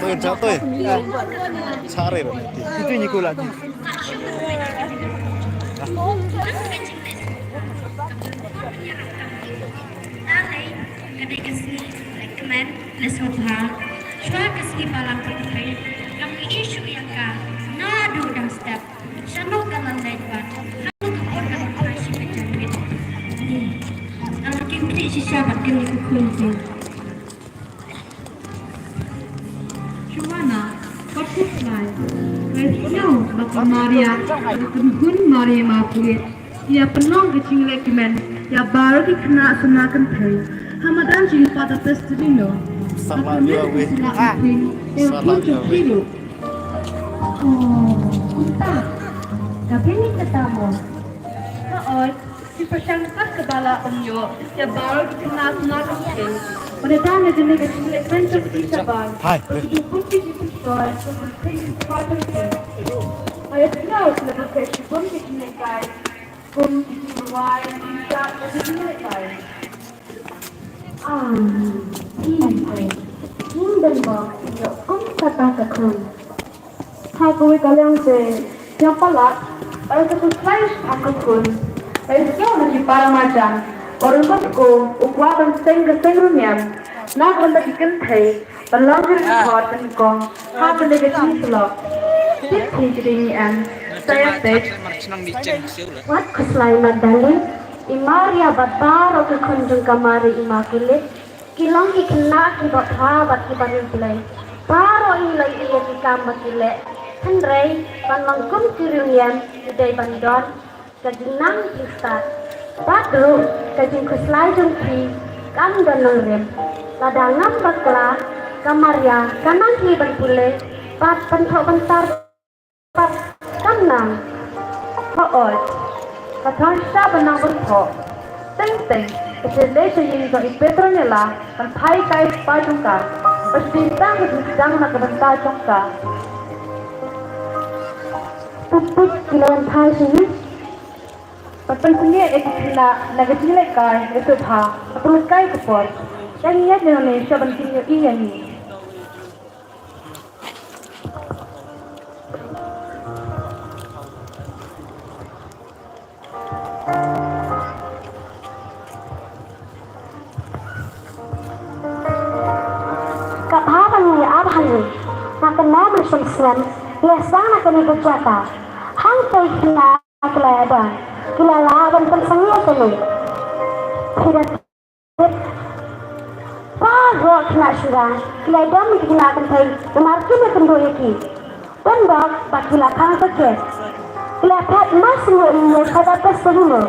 Tôi cháu tôi xa rồi itu nyiku lagi Kadai kasih rekomen lesotha shwa kasih balang putri kami isu yang ka nadu dan step shano kanan lebat halu organ operasi pejabat ni anak kini sisa batin kukunci Joanna butterfly Resno bapa Maria kun Maria mapulit ia penong kecing rekomen ya baru dikena senakan pay Hamadan jil pada festivalino sama dia weh salah dia weh oh entah tapi ni ketemu kaot si persangkat kebala omyo ya baru dikena senakan pay pada tanda jenis kecing adventure kita bang begitu pun kita soal seperti pada ayat tahu lebih kecil pun kecing guys pun berwai tidak kecing guys dan bang, kata kekun. Aku kalian yang pelak, satu slice aku pun. Sekian lagi para macam, orang aku ukuran setengahnya. Nak benda ikan teh, berlanjut hot dan kong, hab benda kecil selok. Jadi saya Wat keselaiman dalil. Imaria bataro ke kunjung kamari imakulit kilang ikna ki batha bat ki barin pilai paro ilai iya ki kama kile hendrei panlangkum kirunian idai bandon kajinang kistat badru kajing keslai jungki kam danang rem ladangam bakla kamaria kanang ki banpule pat pentok bentar pat kanang paol Katong siya benang berpok, teng-teng, kecelesa yang so ipetronnya lah, dan pai kai pajungka, persintang kesidang nak kebentar jongka. Pupuk kilawan pai sini, perpensinya ekina nagasile kai itu tha, perlu kai kepor, yang ia Indonesia bentingnya iya ni. Nakan nama sumsem biasa nakan ibu jata hang tei kina kelada kila laban pensangnya kelu tidak pago kina syurah kila dam kina akan tei kemarkin akan doyaki bendok bakila kang kekes kila pet mas nge kata tes dulu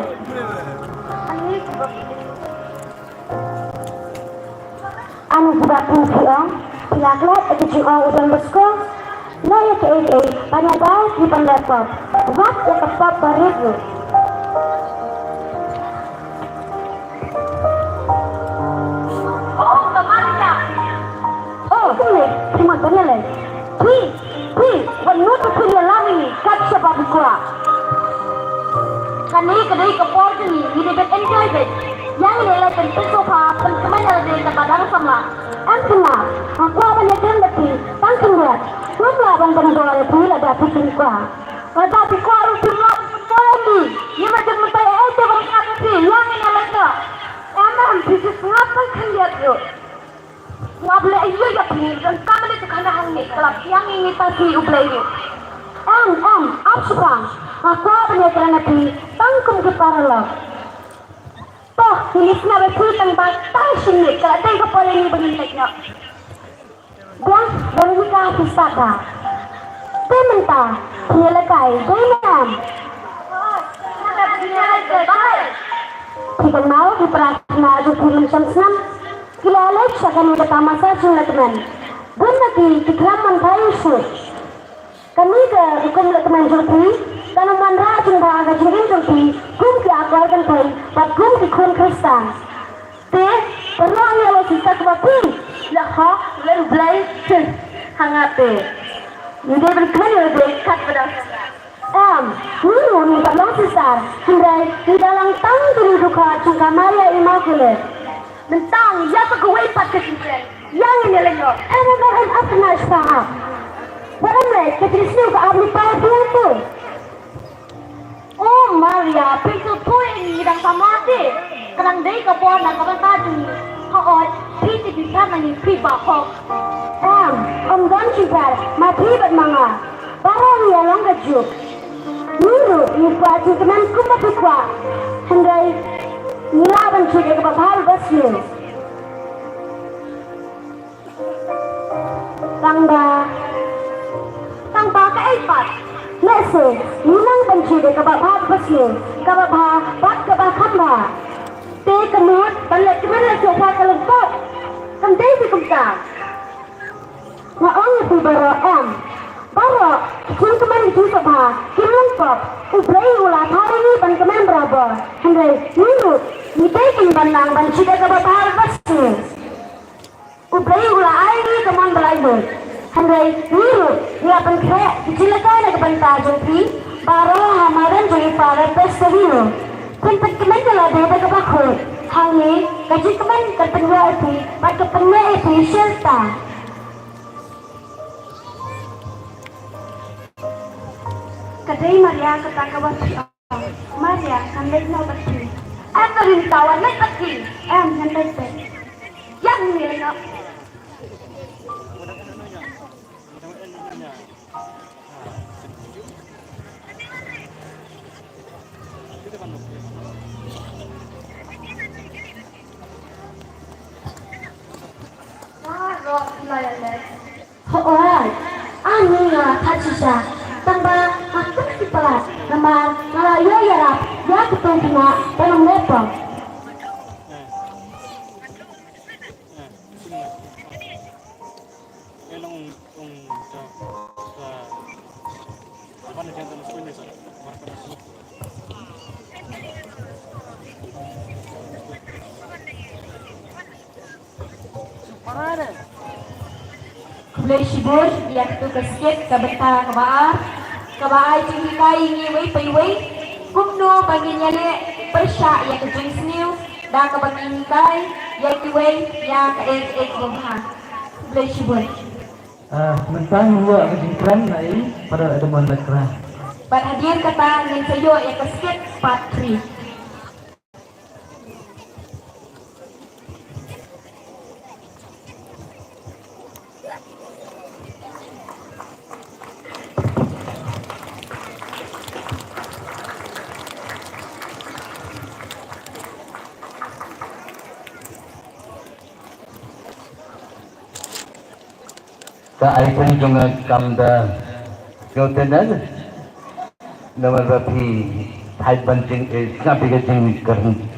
anu budak pungkiong Pilaklet itu juga udah berskol. Nah ya ke banyak banget di laptop. Buat ya tetap baru. Oh kemana? Oh ini cuma tanya lagi. Wih, menurut punya lagi nih. Kat siapa buka? Kan ini kedai kepor ni, ini dapat enjoy deh. Yang ini lagi tentu sofa, teman-teman yang ada di tempat sama. Angkina, aku akan yakin lebih, tangkap lihat. Mula abang pengendara itu ada bikin kuah. Tapi kuah harus dibuat lagi. Ini macam mentaya itu berkat sih, yang ini lagi. Emang bisnis ngapain kan lihat yuk. Nggak boleh iya ya pilih dan kami itu karena hanya kalau yang ini pasti ublay ini. Apa bang? Aku akan yakin lebih, tangkap kita lo. Toh, hilisnya berputang batang sini, kalau ada kepala ini begini-begini. Dia bernikah pusaka. Peminta, dia lekai, dengan. Jika mau diperhatikan adu film senam, kila Alex akan mendapat masa teman. Bunda di keraman kayu sih. Kami ke hukum teman jumpi. Kalau manra jumpa agak jengin jumpi, kumki aku akan tahu, buat kumki kun Kristen. Perlu hanya lo sisa kebapi, lah lalu belai, hangat Jadi berkenan lebih kat pada Nunu minta lo sisa, hindai di dalam tang diri duka cungka Maria Immaculate. Mentang, ya pegawai pat kecil. Yang ini lagi, emang apa nas faham? Walam leh, ketisnya ke abli padu tu. Oh Maria, pintu tu ini đang samati. Kadang day ke pon dan kapan tadi. Kau pintu di sana ni pipa kok. Gan cikar, mati bermanga. Barang yang long kejuk. Nuru, lupa cuman kumat kuat. Hendai nilaban cuci ke bahal basnya. Tangba ke ipat. Nese, minang benci de ke bahal basnya. Ke bahal bat ke bahal ba. Te kenut, balik kemana coba kelempot. Kendai si kumta. Nga ongi si baro Baro, kung keman di sabha, kimang pop, ubray ula thari ni ban keman berapa. Hendai, nuru, ni taking banang ban cida ke bahal basnya. Ubray ula ay ni keman beraibu. Hendai, nuru, ni apan kaya, kicilakan na kebanta jumpi, baro hamaran jadi para pesawiro. Kuntak keman jala beda ke bakul. Hangi, kaji keman kepenwa itu, bat kepenwa itu syelta. Kadai Maria kata basi Maria handai na basi. Apa rintawan na basi? Handai pe. Yang ni na. Hoai, ani nga thachisa. Tamba masak si pelat, nama ngalayo ya ketong tina dalam lepong. Kublai sibur, yang tu kesikit, kebeta kebaai cingkai ngiwai paiwai, kumno bagi nyale persya yang kejung sniu, dah kebagi ngikai, yang kiwai, yang ke bumha. Kublai sibur. Mentang gua kejingkran nai pada ada mana kerah. Pada hadir kata yang sayo yang kesikit patri. Ka ai pun jong kamda kau tenan nama rapi hai pancing snapi ke jing